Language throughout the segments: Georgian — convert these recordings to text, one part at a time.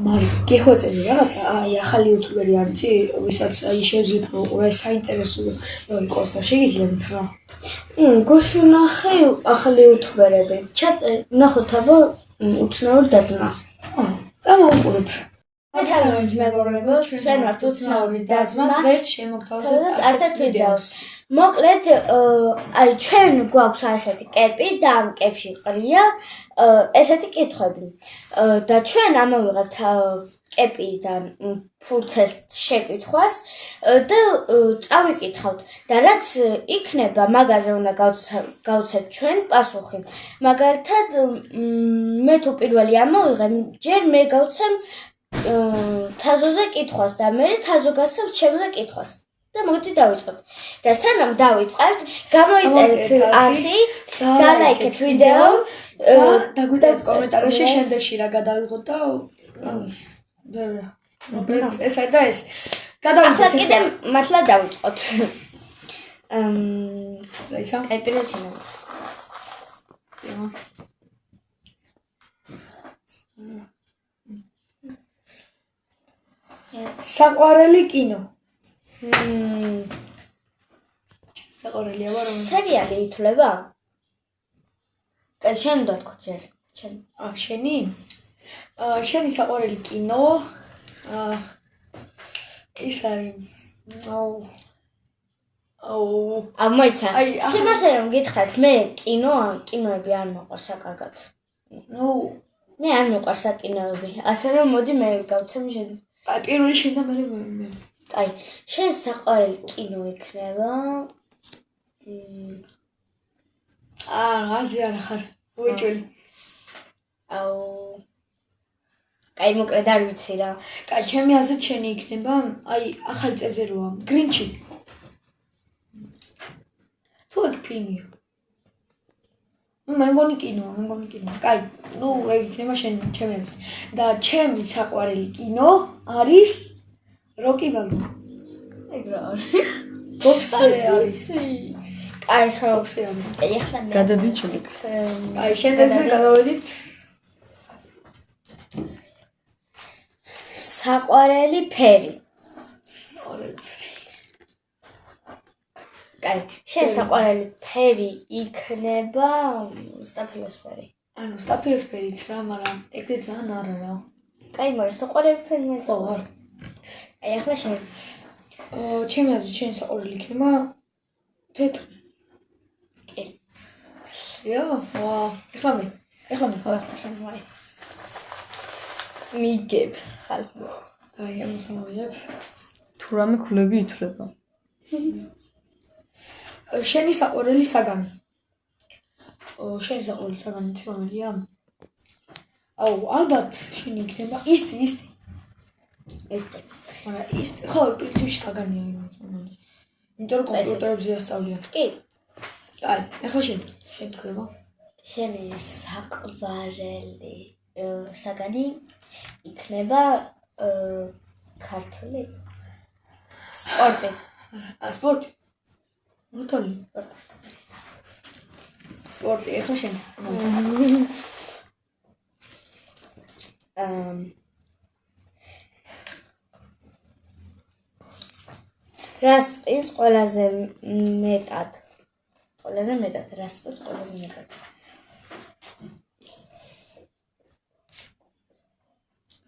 მარი გეხვეწები რაღაცა აი ახალი იუთუბერი არის ვისაც აი შეიძლება რა საინტერესო იყოს და შეგიძლია მითხრა გუშინახე ახალი იუთუბერები ნახოთ აბა უცნაური დაძმა წამოვუყუროთ მოგესალმებით მეგობრებო ჩვენ ვართ უცნაური დაძმა დღეს შემოგთავაზებთ ასეთ ვიდეოს მოკლედ აი ჩვენ გვაქვს ასეთი კეპი და ამ კეპში ყრია ესეთი კითხვები და ჩვენ ამოვიღებთ კეპიდან ფურცეს შეკითხვას და წავიკითხავთ და რაც იქნება მაგაზე უნდა გავცეთ ჩვენ პასუხი მაგალითად მე თუ პირველი ამოვიღე ჯერ მე გავცემ თაზოზე კითხვას და მე თაზო გასცემს შემზე კითხვას და მოგდი დავიწყოთ და სანამ დავიწყებთ გამოიწერეთ არხი და ლაიქეთ ვიდეო და გვიტევთ კომენტარებში შემდეგში რა გადავიღოთ და ეს და ეს ახლა კიდე მართლა დავიწყოთ რაისა აი პირველში საყვარელი კინო საყვარელი აბა რომ სერიალი ითვლება? შენ დათქო ჯერ შენ შენი შენი საყვარელი კინო ის არის მოიცა სიმართლე რომ გითხრათ მე კინოები არ მოყვარს საკარგად მე არ მიყვარს საკინოები ასე რომ მოდი მე გავცემ შენ პირველი შენ და მე აი შენ საყვარელი კინო იქნება აზი არ ხარ უეჭველი აი მოკლედ არ ვიცი რა ჩემი აზრით შენი იქნება აი ახალი წეზეროა გრინჩი თუ ეგ ფილმია მე მგონი კინოა კაი ნუ ეგ იქნება ჩემი აზრით და ჩემი საყვარელი კინო არის როკი ბალბოა ეგ რა არის ბოქსერი არის აი ხო ბოქსერი აი ახლა გადადით შემდეგ აი შემდეგზე გადავედით საყვარელი ფერი კაი შენ საყვარელი ფერი იქნება სტაფილოსფერი ანუ სტაფილოსფერიც რა მაგრამ ეგრე ძალიან არა რა კაი მაგრამ საყვარელი ფერი მე ვარ აი ახლა შენ ჩემი აზრით შენ საყვარელი იქნება თეთრი კი ვა ეხლა მე ხო შენ ვაი მიგებს ხალხო აი ამას ამოვიღებ თუ რამე ქულები ითვლება შენი საყვარელი საგანი შენი საყვარელი საგანი ცნობილია აუ ალბათ შენი იქნება ისტი მაგრამ ისტი ხო პრინციპში საგანია იმიტომ რომ კომპიუტერებზე ასწავლიან კი აი ახლა შენ თქვა შენი საყვარელი საგანი იქნება ქართული სპორტი სპორტი მოტოლი სპორტი ახლა შენ რას ის ყველაზე მეტად რას ის ყველაზე მეტად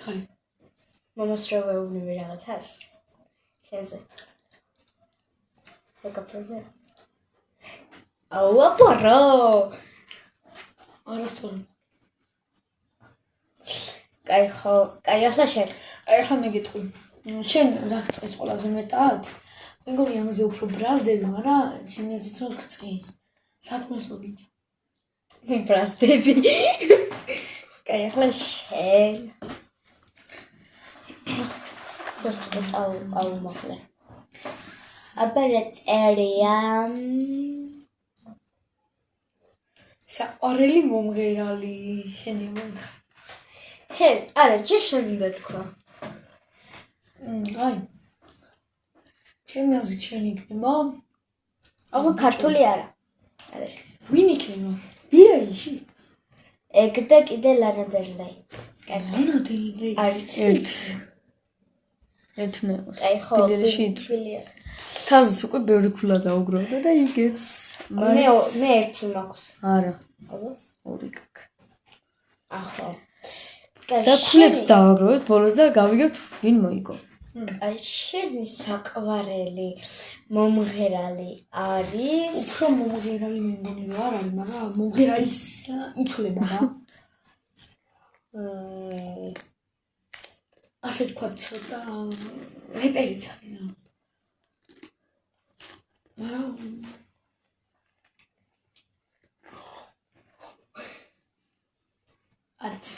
ხაი მომსწრებულები რაღაცას შენზე ეკაპროზე აუ აპარო არასწორი კაი ხო კაი ახლა შენ ახლა მე გეტყვი შენ რა გწყის ყველაზე მეტად მე მგონი ამაზე უფრო ბრაზდები მაგრამ ჩემი აზრით რომ გწყის საქმესობით ბრაზდები კაი ახლა შენ აუ მოკლე აბა რა წერია საყვარელი მომღერალი შენი მომდა შენ არა ჯერ შენ უნდა თქვა აი ჩემი აზრით შენ იქნება აბა ქართული არა ვინ იქნება ბიაიში ეგ და კიდე ლანა დელ რეი მონადილი. არის ერთ მეყოს. აი ხო ბილიერში თაზს უკვე ბევრი ქულა დაუგროვდა და იგებს. მე ერთი მაქვს. არა, აბა ორი გაქვს. ახლა და ქულებს დავაგროვეთ ბოლოს და გავიგებთ ვინ მოიგო. აი შენი საყვარელი მომღერალი არის უფრო მომღერალი მე მგონი რა არ არის, მაგრამ მომღერალის ითვლება რა. ასე თქვა ცოტა რეპერიც არის რა. მაგრამ არის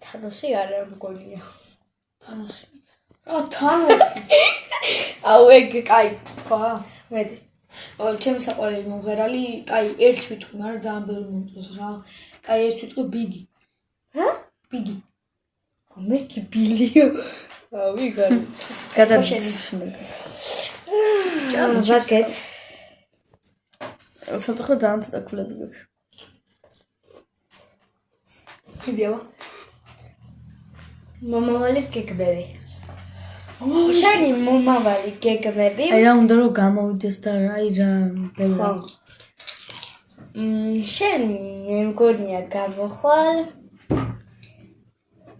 თანოსი არა მგონია. თანოსი. რა თანოსი? აუ ეგ კაი, ხა. მედი. ჩემი საყვარელი მომღერალი, კაი, ერთს ვიტყვი, მაგრამ ძალიან ბევრი მომწონს რა. კაი, ერთს ვიტყვი ბიგი. რა? ბიგი. მერკი ბილიო. ვიგარ. გადაჩენილი. ვაგე. სამწუხაროდ ძალიან ცოტა ქულები გაქვს. მიდიავა. მომავალის გეგმები. შენი მომავალი გეგმები. აი რა უნდა რომ გამოვიდეს და აი რა ბევრი. შენ მე მგონია გამოხვალ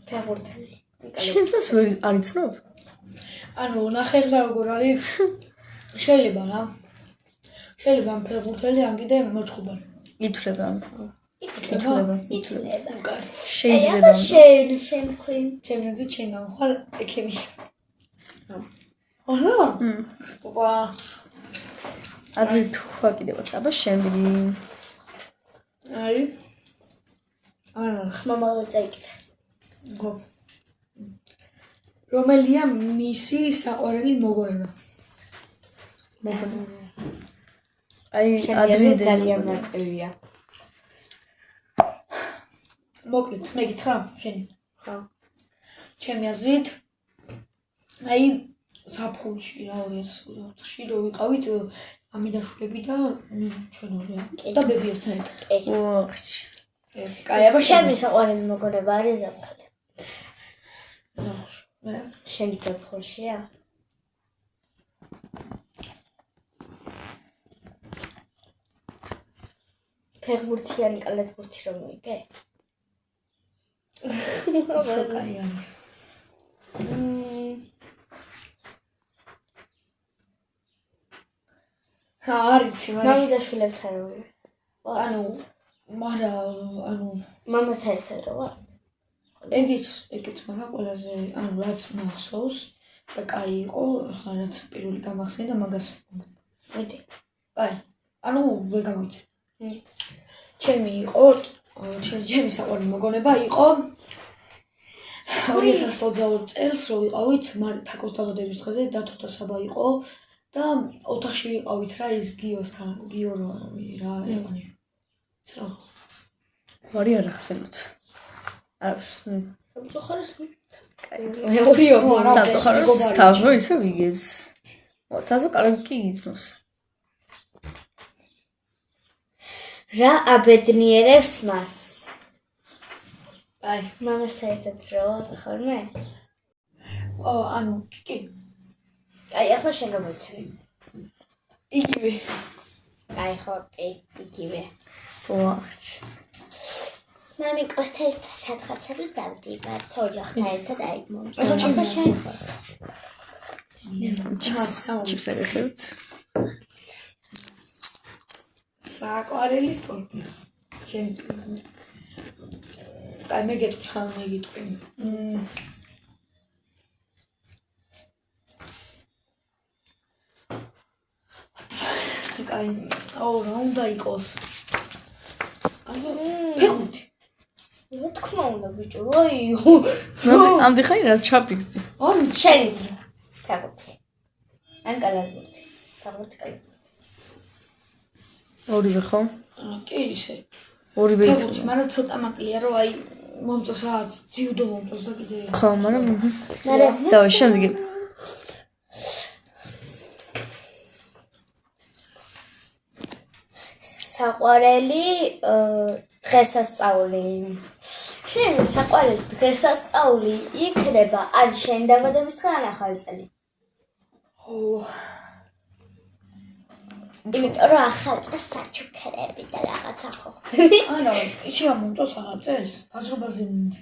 ფეხბურთელი. შენს მას ვერ არიცნობ? ანუ ნახე რა როგორ არის. შეიძლება რა. შეიძლება ფეხბურთელი ან კიდე მოწყობანი. ითვლება. ითვლება. შეიძლება. შენ ქვინ ჩემზე ჩემ გამხვალ ექიმი. აჰა. ოპა. ადრე თქვა კიდევაც, აბა შემდეგი. არის. არა, მომავალ წაიკითხე. გო. რომელია მისი საყვარელი მოგონება? აი ადრე ძალიან მარტივია. მოკლედ, მე გითხრა, შენი. ხო. ჩემი აზრით აი საფხულში რა 2024-ში რო ვიყავით ამიდაშვილები და ჩვენ ორია და ბებიასთან ერთად. ოხში. კაი, აბა ჩემი საყვარელი მოგონება არის ზაფხული. მე შენი ზაფხულშია? ფეხბურთიანი კალათბურთი რომ მოიგე? კაი არის. არის, მამიდაშვილებთან რომ ანუ მარა ანუ მამასთან ერთად რო ვარ? ეგეც მაგრამ ყველაზე ანუ რაც მახსოვს და კაი იყო, ხა რაც პირველი გამახსენდა მაგას. მოდი. კაი. ანუ ვერ გამოვიცი. ჩემი იყო, ჩემი საყვარელი მოგონება იყო 2022 წელს რო ვიყავით თაკოს დაბადების დღეზე დათო და საბა იყო და ოთახში ვიყავით რა ის გიოსთან, გიო რა ერყანიშვილი. სა. ვარი არ ახსენოთ. არის. სამწუხაროს მე ორიო სამწუხაროს თავო ისე ვიგებს. თაზო კარგი კი იცნობს. რა აბედნიერებს მას? აი, მამასთან ერთად რო ხოლმე? ანუ კი. აი ახლა შენ გამოიცი. იგივე. აი ხო, იგივე. ოხში. მამიკოსთან ერთად სადღაცები დავდივართ ოჯახთან ერთად აი მომწონს. ახლა შენ ჩიპს აგიხევთ. საყვარელი სპორტი. შენ კაი მე გეტყვი. კაი, რა უნდა იყოს? ფეხბურთი. რა თქმა უნდა ბიჭო, აი. ამდე ხაი რა ჩაფიქდი. ორი შენიც. ფეხბურთი. ან კალათბურთი. ფეხბურთი კალათბურთი. ორივე ხო? კი ისე. ორივე ფეხბურთი, მაგრამ ცოტა მაკლია რომ აი მომწონს რაღაც ძიუდო მომწონს და კიდე. ხო, მაგრამ მაგრამ დავай შემდეგი. საყვარელი დღესასწაული. შენი საყვარელი დღესასწაული იქნება ან შენი დაბადების დღე ან ახალი წელი? იმიტომ რომ ახალი წელს საჩუქრები და რაღაცა ხო. არა, იცი ამომწოს ახალ წელს, ბაზრობაზე მინდა.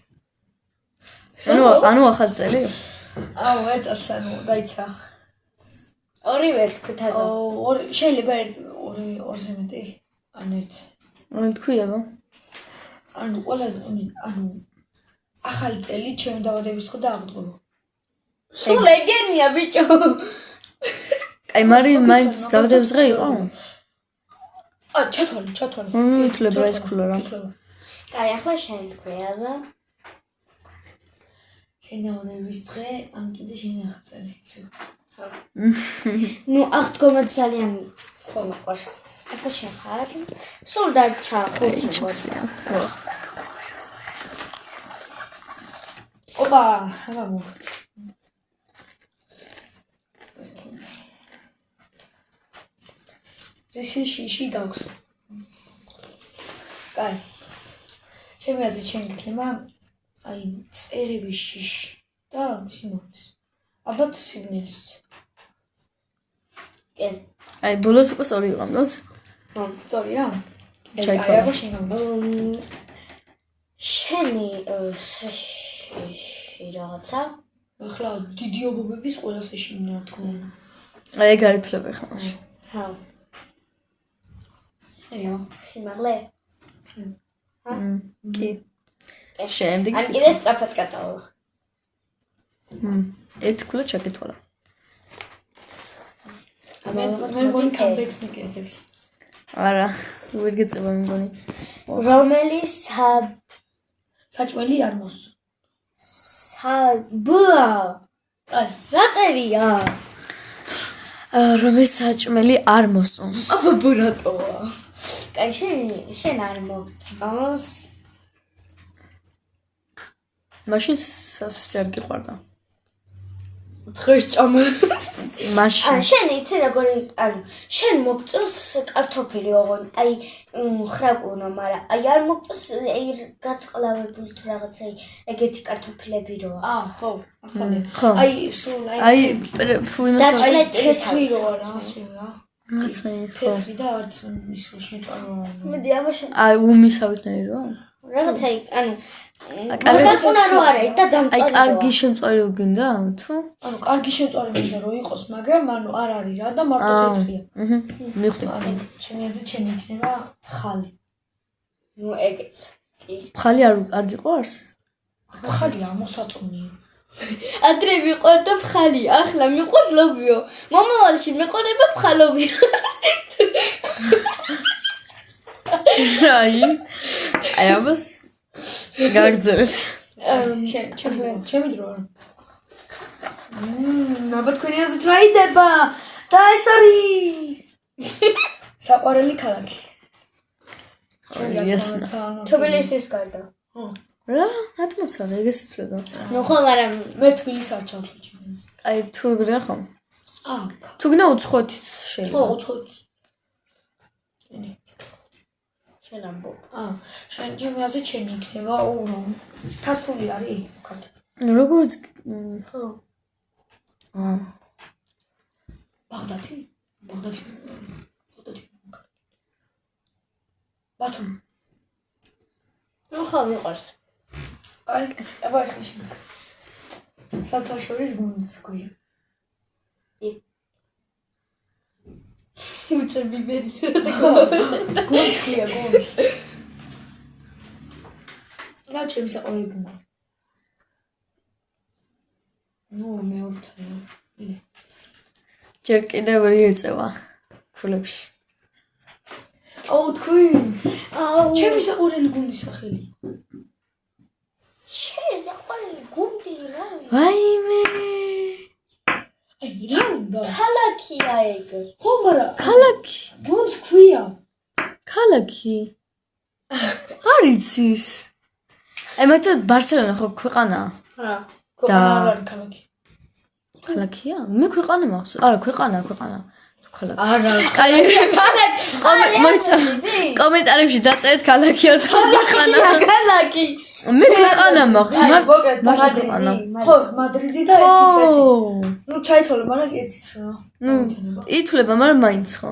ანუ ახალი წელი? აუ, ეწას ანუ დაიცა. ორივე თქვითაზე. შეიძლება ორზე მეტი, ან ერთი. ანუ თქვიება. ანუ ყველაზე ახალი წელი ჩემი დაბადების დღე დააღდგომო. სულ ეგენია ბიჭო. აი მაინც დაბადების დღე იყო? ჩათვალე. ითვლება ეს ქულა რა. კაი, ახლა შენ თქვია და შენი დაბადების დღე, ან კიდე შენი ახალი წელი, ისე. ნუ აღდგომა ძალიან მოყვარს. ახლა შენ ხარ? სულ დარჩა 5 ჩუქსია. ოპა, აბა მოვხდი. ისიში გაქვს. კაი. ჩემი აზრით შენ გიქნება აი წერების შიში და სიმონის. ალბათ სიგნალიც. კენ. აი ბოლოს უკვე სწორი იყო ამბობს. ისტორია? ჩაითვალა. აი აბა შენ გამოს. შენი სეში რაღაცა? ახლა დიდი ობობების ყველა სეში მინდა თქო. აი ეგ არითლები ხა. ჰა. აიო. სიმაღლე? კი. შემდეგი. ან კიდე სწრაფად კატალოგ. ერთ ქულა ჩაკეთვალა. მე მგონი კამბექს მიკეთებს. არა, ვერ გეწევა მე მგონი. რომელი საჭმელი არ მოსწო. ბა აი, რა წერია? რომელიც საჭმელი არ მოსწონს. აბა ბურატოა. კაი, შენ არ მოგწონს? მაშინ სასუსი არ გიყვარდა. დღეს ჭამა. მაშინ შენ იცი როგორი, ანუ შენ მოგწონს კარტოფილი ოღონდ, აი ხრაკუნა, მაგრამ აი არ მოგწონს აი გაწყლავებული თუ რაღაცა ეგეთი კარტოფილები როა. ხო, ახალი. ხო. აი, სულ აი ფუ იმას დაჭრე თეთრი როა რა, ასვლა. რაღაცა ხო. თეთრი და არც ის რო შეჭარბა. მედი აბა შენ აი უმისავითნარი რა. რაღაცა ანუ ხრაკუნა რო არა და აი დამწვარი. კარგი შემწვარი გინდა თუ? ანუ კარგი შემწვარი მინდა რომ იყოს, მაგრამ ანუ არ არის რა და მარტო თეთრია. მივხვდი. ანუ ჩემი აზრით ჩემი იქნება ხალი. ნუ ეგეც. კი. ხალი არ გიყვარს? ხალია მოსაწონია. ადრე მიყორდა ფხალი, ახლა მიყვარს ლობიო. მომავალში მეყონება ფხალობი. აი ამას გაგძელეთ. ჩემი დრო არა. აბა თქვენი აზრით რა იდება? და ეს არის საყვარელი ქალაქი. თბილისის გარდა. რა? რატომაც არა ეგეც ითვლება? ნუ ხო, მაგრამ მე თბილისს არ ჩავთვლი ჩემს. აი თუ ეგრეა ხო? აქ. თუ გინდა უცხოეთიც ხო, შეიძლება. უცხოეთს. შენ ამბობ. შენ ჩემი აზრით შენი იქნება ქართული არის? ქართული. როგორც ხო. ბაღდათი? ბაღდათი. ბათუმი. ნუ ხო მიყვარს. აი, აბა ახლა შენ. სათავშორის გუნდს ქვია. უცები ბერია. გუნდს ქვია, გუნდს. რა ჩემი საყვარელი გუნდა? ნუ მეურთხე. ჯერ კიდევ ვერ ეწევა ქულებში. აუ თქვი. ჩემი საყვარელი გუნდის სახელი. შენ საყვარელი გუნდი რა? ვაიმე. აი, რა უნდა? ქალაქია ეგ. ხო, მაგრამ ქალაქი. გუნდს ქვია. ქალაქი. არ იცის. აი მეთქე ბარსელონა ხო ქვეყანაა? რა. ქვეყანა არ არის ქალაქი. ქალაქია? მე ქვეყანა მახსოვს. არა, ქვეყანა. ქალაქი. არა. აი კომენტარებში დაწერეთ ქალაქია თუ ქვეყანა. ქალაქი. მე ქვეყანა მაქვს, მოკლედ მართლა ქვეყანა. ხო, მადრიდი და ერთი. ნუ ჩაითვალე, მაგრამ ერთიც რა. ნუ ითვლება, მაგრამ მაინც ხო.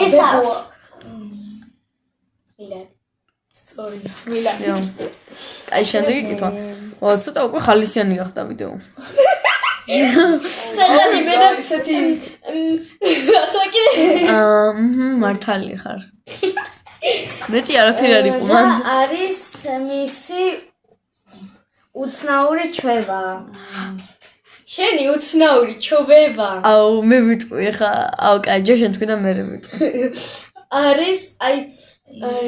ეს მილან. Sorry. მილან. აი შემდეგი კითხვა. ცოტა უკვე ხალისიანი გახდა ვიდეო. ძალიან იმენა ისეთი ახლა კიდე მართალი ხარ. მეტი არაფერი არ იყო მანდ. არის მისი უცნაური ჩვევა. შენი უცნაური ჩვევა. აუ მე ვიტყვი ხა. აუ კაი ჯერ შენ თქვი და მე ვიტყვი. არის აი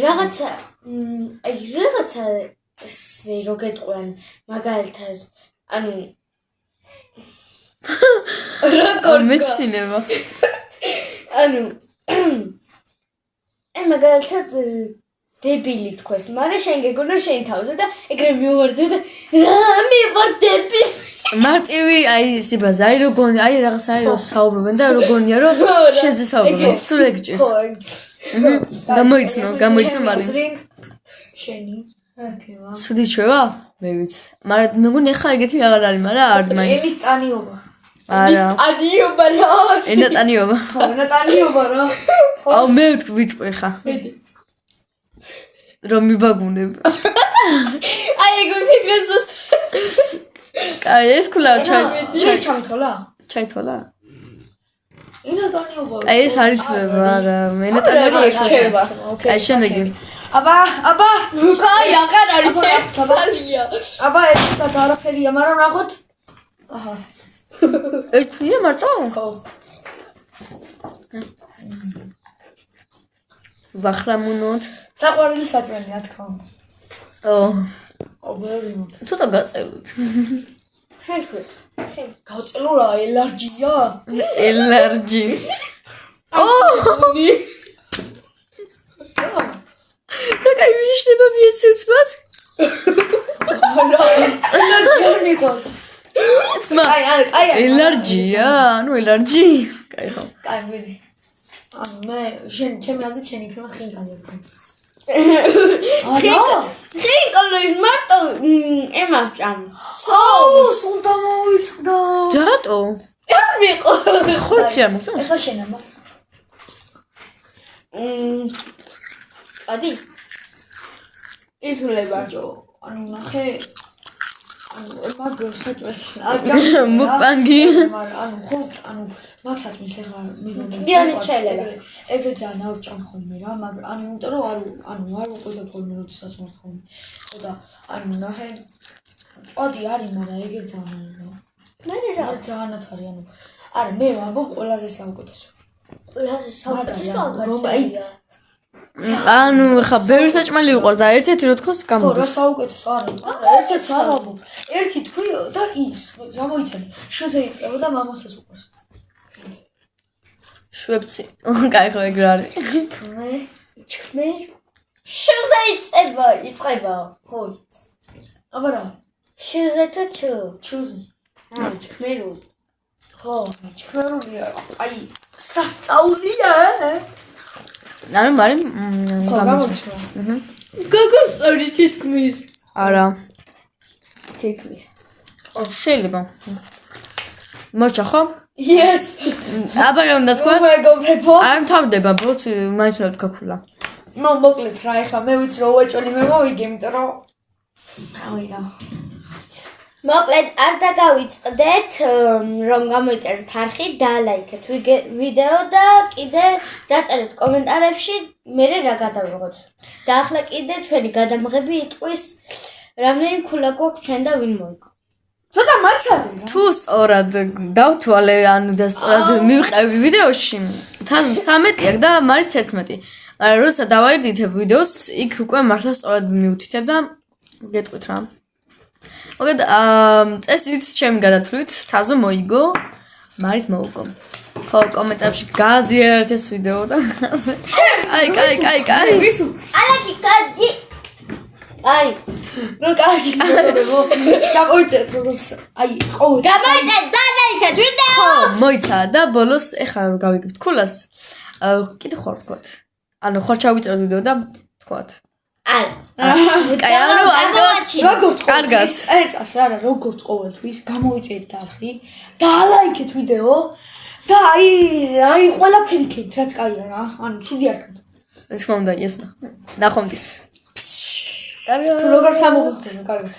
რაღაცა ესე რო გეტყვიან მაგალითად ანუ როგორ მეცინება. ანუ მაგალითად დებილი თქვეს, მაგრამ შენ გეგონა შენ თავზე და ეგრე მივარდებ და რა მე ვარ დებილი. მარტივი აი სიბაზე აი როგორ აი რაღაც აი რო საუბრობენ და როგორია რომ შეზე საუბრობენ სულ ეგჭის. გამოიცნო მაგრამ შენი აკევა. სუდი ჩვევა? მე ვიცი. მაგრამ მეგონი ახლა ეგეთი აღარ არის, მაგრამ არ მაინც. ენის ტანიობა. არა. ტანიობა რა. ენა ტანიობა. ხო, ენა ტანიობა რა. აუ მე ვიტყვი ხა. რომ მიბაგუნებ. აი ეგ ვიფიქრე ზუსტად. კაი ეს ქულა ჩამითვალა? ჩაითვალა? ენა ტანიობა. აი ეს არის თვება, არა, ენა ტანიობა არ შევა. აი შემდეგი. აბა კაი აღარ არის ერთია. აბა ეს და არაფერია, მაგრამ ნახოთ. აჰა. ერთია მარტო? ხო. ვახრამუნოთ. საყვარელი საჭმელია თქო. ო, ობერი. ცოტა გაწელოთ. ხერხი. გავწელო რა, ელარჯია. ელარჯი. ო! რა კაი მიშნება მიეცევს? ელარჯი არ მიყავს. ცმა. აი. ელარჯია, ну ელარჯი. კაი ხო. კაი მიდი. ანუ მე ჩემი აზრით შენ იქნება ხინკალია თქო. ხინკალის მარტო ემას ჭამ. აუ, სულ დამოვიწყდა. რატო? არ მიყო. ხორცი არ მოგწონს? ეხლა შენ ამა. ადი. ითვლება ჯო. ანუ ნახე. ანუ მაგ საჭმეს მუკბანგი. ანუ ხო, ანუ მაგ საჭმეს ეხლა მიგონი. დიანი ჩაელება. ეგრე ძალიან არ ჭამ ხოლმე რა, მაგრამ ანუ იმიტომ რომ არ უყიდოთ ხოლმე როდესაც მოთ ხოლმე. ხო და ანუ ნახე წვადი არის, მაგრამ ეგრე ძალიან არა. მე რა ძალიანაც არის, ანუ არა მე ვამბობ ყველაზე საუკეთესო. ყველაზე საუკეთესო რომ აი აღარია. ანუ ხა ბევრი საჭმელი უყვარს და ერთ-ერთი რო თქოს ხო, რა გამოდის. საუკეთესო არა. ერთ-ერთი არ ვამბობ. ერთი თქვი და ის გამოიცანი. შოზე იწყება და მამასაც უყვარს. შვებცი. კაი ხო ეგ რა არის. მე შოზე იწყება. ხო. აბა რა? შოზე თუ ჩუზი. ჩქმერო. ხო, ჩქერულია. აი, სასწაულია. ანუ მაგრამ ხო, გამოჩნდა. გოგოს ორი თითქმის. არა. თითქმის. შეიძლება. მოჭა ხო? Yes. აბა რა უნდა თქვა? მეგობრებო. არ მთავრდება ბოც მაინც უნდა თქვა. ნუ მოკლედ რა, ეხლა მე ვიცი რომ უეჭოლი მე მოვიგე, იმიტომ რომ რავი რა. მოკლედ არ დაგავიწყდეთ რომ გამოიწეროთ არხი და ლაიქეთ ვიდეო და კიდე დაწერეთ კომენტარებში მე რა გადავიღოთ. და ახლა კიდე ჩვენი გადამღები იტყვის რამდენი ქულა გვაქვს ჩვენ და ვინ მოიგო. ცოტა მაცადე რა. თუ სწორად დავთვალე ანუ და სწორად მივყევი ვიდეოში თან 13 აქ და მაინც 11. მაგრამ როცა დავაიდითებ ვიდეოს იქ უკვე მართლა სწორად მივთითებ და გეტყვით რა. მოკლედ წესით ჩემი გადათვლით თაზო მოიგო მარის მოუგო. ხო კომენტარებში გააზიარეთ ეს ვიდეო და აი ალაკი კაი აი ნუ კარგი მეგობრებო. გამოიწერეთ როგორც აი ყოველ გამოიწერეთ და ლაიქეთ ვიდეო. ხო მოიცა და ბოლოს ეხლა რომ გავიგებთ ქულას კიდე ხარ თქვათ. ანუ ხარ ჩავიწეროთ ვიდეო და თქვათ. არა. კაი, ანუ როგორც კარგად. ეწას არა, როგორც ყოველთვის გამოიწერეთ არხი და ალაიქეთ ვიდეო და აი ყველაფერი ქეთ, რაც კაია რა. ანუ ცუდი არ ქეთ. რა თქმა უნდა, ესნა. ნახვამდის. თუ როგორ სამოგწევ, კარგად.